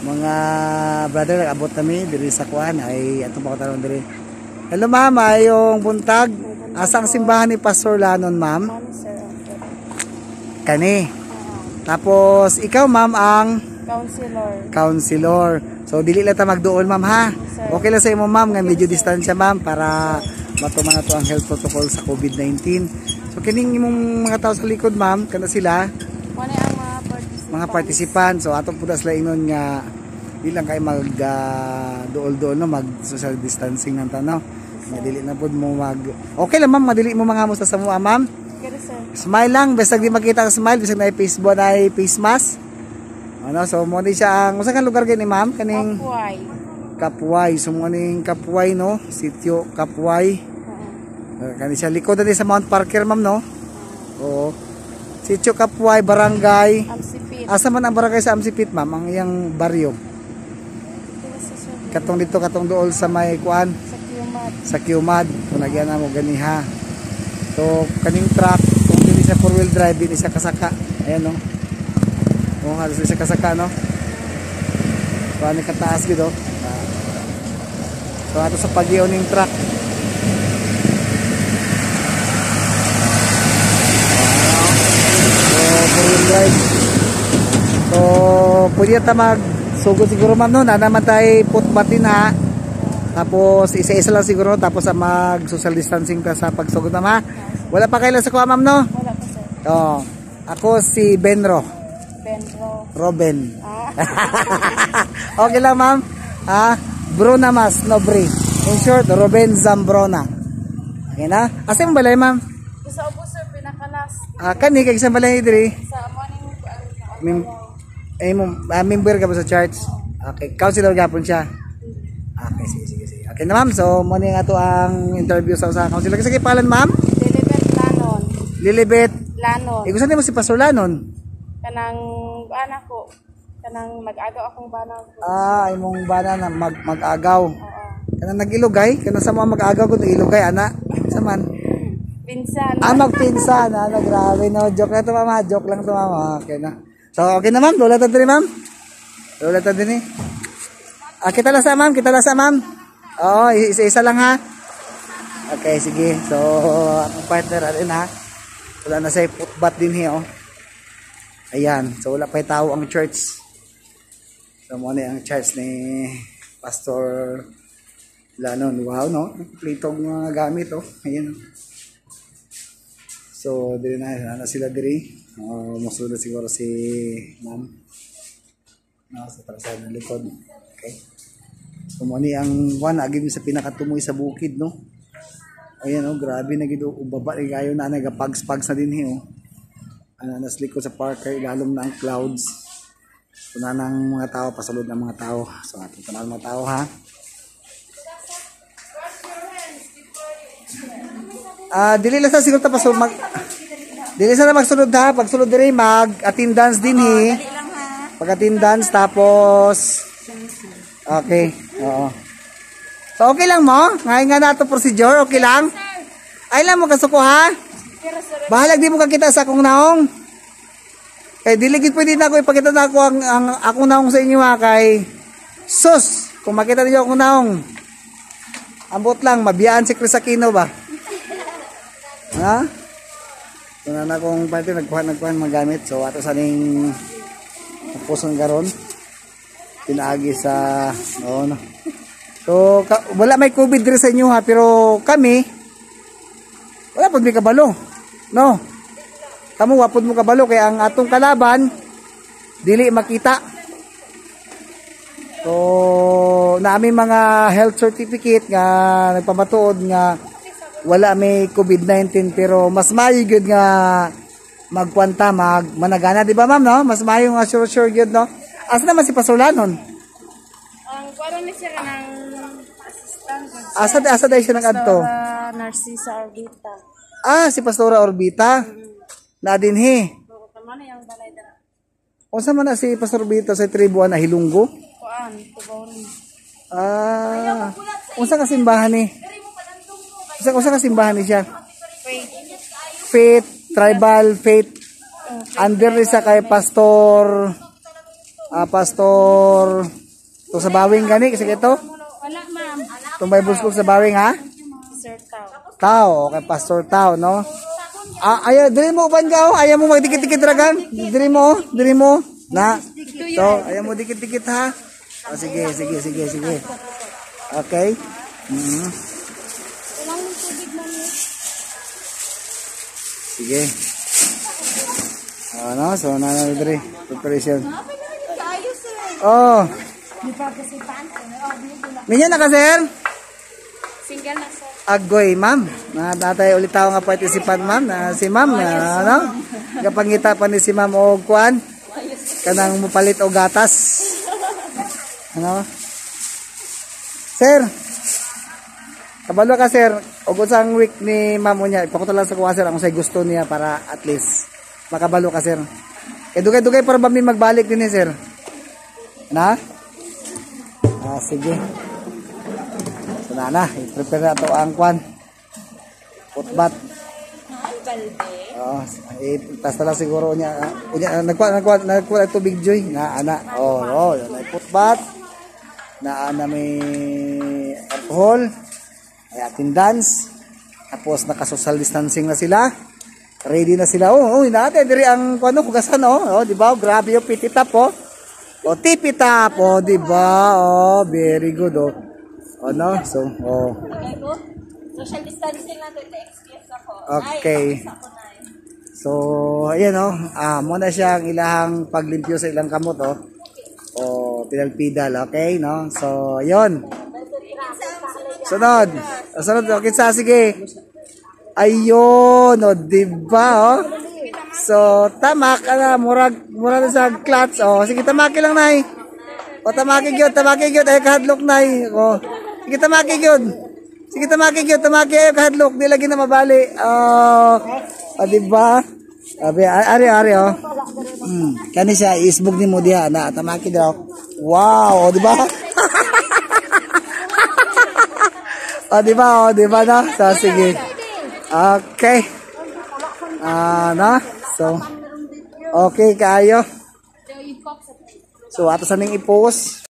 mga brother, nag-abot kami diri sa kuan ay atong pagkatalon diri. Hello ma'am, ayong buntag. Asang simbahan ni Pastor Lanon, ma'am? Kani. Tapos ikaw ma'am ang counselor. So dili lang ta magduol ma'am ha. Okay lang sa imo ma'am nga medyo distansya ma'am para matuman na to ang health protocol sa COVID-19. So kining imong mga tao sa likod ma'am, kana sila mga participant. So atong pudas lang inon nga di lang kay mag duol-duol no, mag social distancing nang tanaw. Madili na pud mo mag. Okay lang ma'am, madili mo mangamos sa mua ma'am. Smile lang, basta di makita ang smile, basta na Facebook na face mask. Ano, so mo di siya ang usa ka lugar gani ma'am kaning Kapuay. So mo ning Kapuay no, sitio Kapuay. Kani siya likod na sa Mount Parker ma'am no. Oo. Sitio Kapuay, barangay Amsipit. Asa man ang barangay sa Amsipit ma'am, ang iyang baryo? Katong dito, katong dool sa may kuan sa Kiumad. Kung nagyan na mo ganiha. So kaning truck, kung dili sa 4-wheel drive, dili sa kasaka. Ayan no. Oh, halos sa kasaka no. So ani kataas gid oh. So ato sa pagyaw ning truck. So 4-wheel drive. So pwede ta mag sugod siguro ma'am no, na naman tayo putbatin ha. Tapos isa-isa lang siguro, tapos mag social distancing ta sa pagsugod na ma. Wala pa kayo sa kuha ma'am no? Wala pa sir. Oh, ako si Benro. Robin. Okay lang ma'am. Bruna Mas Nobre. In short, Robin Zambrona. Okay na? Asa yung balay ma'am? Sa upo sir, pinakalas. Kani kay isang balay diri. Sa morning member ka ba sa church? Okay, counselor gapon siya. Okay, sige. Okay na ma'am, so muna nga to ang interview sa counselor. Kasi pangalan ma'am? Lilibet Lanon. Gusto mo si Pastor Lanon? Kanang anak ko. Kanang mag-agaw akong bana ko. Imong bana na mag-agaw. Kanang nag-ilugay? Kanang sa mga mag-agaw ko nag-ilugay, ana? Saman? Pinsan. Magpinsan. Grabe no. Joke lang to mama. Joke lang to mama. Okay na. So, okay na ma'am. Lulatan din ma'am. Lulatan din eh. Kita lang sa ma'am. Oo, isa-isa lang ha. Okay, sige. So, ang partner rin ha. Wala na sa putbat din eh. Oh. Ayan. So, wala pa yung tao ang church. So, muna ang church ni Pastor Lanon. Wow, no? Plitong mga gamit, oh. Ayan. So, dili na sila diri. Masunod siguro si ma'am. Sa trasahan ng likod. Okay. So, muna ang one, agim sa pinakatumoy sa bukid, no? Ayan, oh. Grabe na gido. Ubaba, gayo na nagapags-pags na din, eh, oh. Nas likod sa parker, ilalom na ang clouds. Puna ng mga tao, pasalod ng mga tao. So ating panahon mga tao ha. Dili lang sa siguro tapos dili sa na magsunod ha. Pagsunod diri mag-attendance din hi. Pag-attendance tapos okay. Oo. So okay lang mo? Ngayon nga na ito procedure, okay lang? Ay lang mo kasuko ha. Bahalag di mo kakita sa akong naong. Kay diligid pwede na ako ipakita na ako ang akong naong sa inyo ha. Kay sus, kung makita niyo akong naong, ambot lang, mabiyaan si Chris Aquino ba? Ha? So na akong pati nagkuhan magamit. So ato sa ning puson karon pinaagi sa no. So wala may COVID diri sa inyo ha, pero kami wala pud may kabalo. No. Kamu wapod mo kabalo kay ang atong kalaban dili makita. So naami mga health certificate nga nagpamatuod nga wala may COVID-19 pero mas maayo gyud nga magkwanta managana di ba ma'am no? Mas maayo nga sure gyud no. Asa naman si Pastor Lanon? Ang kuno ni siya kanang assistant. Asa dai siya nang adto? Narcisa Orbita. Si Pastora Orbita. Na dinhi. Tama na yung balay dara. Unsa man na si Pastor Orbita sa tribuan na Hilunggo? Kuan, tubaw ni. Unsa ka simbahan ni? Unsa ka simbahan ni siya? Faith. Tribal faith. Under sa kay Pastor Pastor to sa Bawing gani kasi ito. Wala, ma'am. Itong Bible School sa Bawing ha? Sir Tao. Tao, okay, Pastor Tao, no? Ayaw, dili mo upan ka, oh. Ayaw mo magdikit-dikit dragan. Dili mo, dili mo. Na. So, ayaw mo dikit-dikit ha. Oh, sige. Okay. Sige. Ano, so nanay preparation. Oh. Minyo na ka, sir? Single na, sir. Agoy, ma'am. Natay ulit tao nga participan, ma'am. Na si ma'am na ano? Kapangita pa ni si ma'am og kuan. Kanang mupalit og gatas. Ano? Sir. Kabalo ka, sir. Og usang week ni ma'am niya. Ipakuto lang sa kuha, sir, ang say gusto niya para at least makabalo ka, sir. Dugay-dugay para ba may magbalik din, sir? Na? Sige. So na, i-prepare na ito ang kwan. Putbat. Tas na lang siguro niya. Nagkuha tubig, Joy. Ana. Putbat. Na may alcohol. May attendance. Tapos naka-social distancing na sila. Ready na sila. Natin diri ang hugasan, di ba? Grabe yung pititap, tipitap, di ba? Very good, no? So, Social distancing lang dito, excuse ako. Okay. So, ayan, muna siyang ilahang paglimpyo sa ilang kamot, pinalpidal, okay, no? So, yun. Sunod, okay, sige. Ayun, di ba, So, tamak, murag na sa clutch, sige, tamaki lang, nay. Tamaki gyud, ay kahadlok, nay. Sige, tamaki gyud. Ay kahadlok, di lagi na mabali. Di ba? Ari, Kani siya, isbog ni mo diha, na, tamaki daw. Wow, di ba? Di ba, na? So, sige. Okay. So, okay kayo. So, ato sa ning i-post.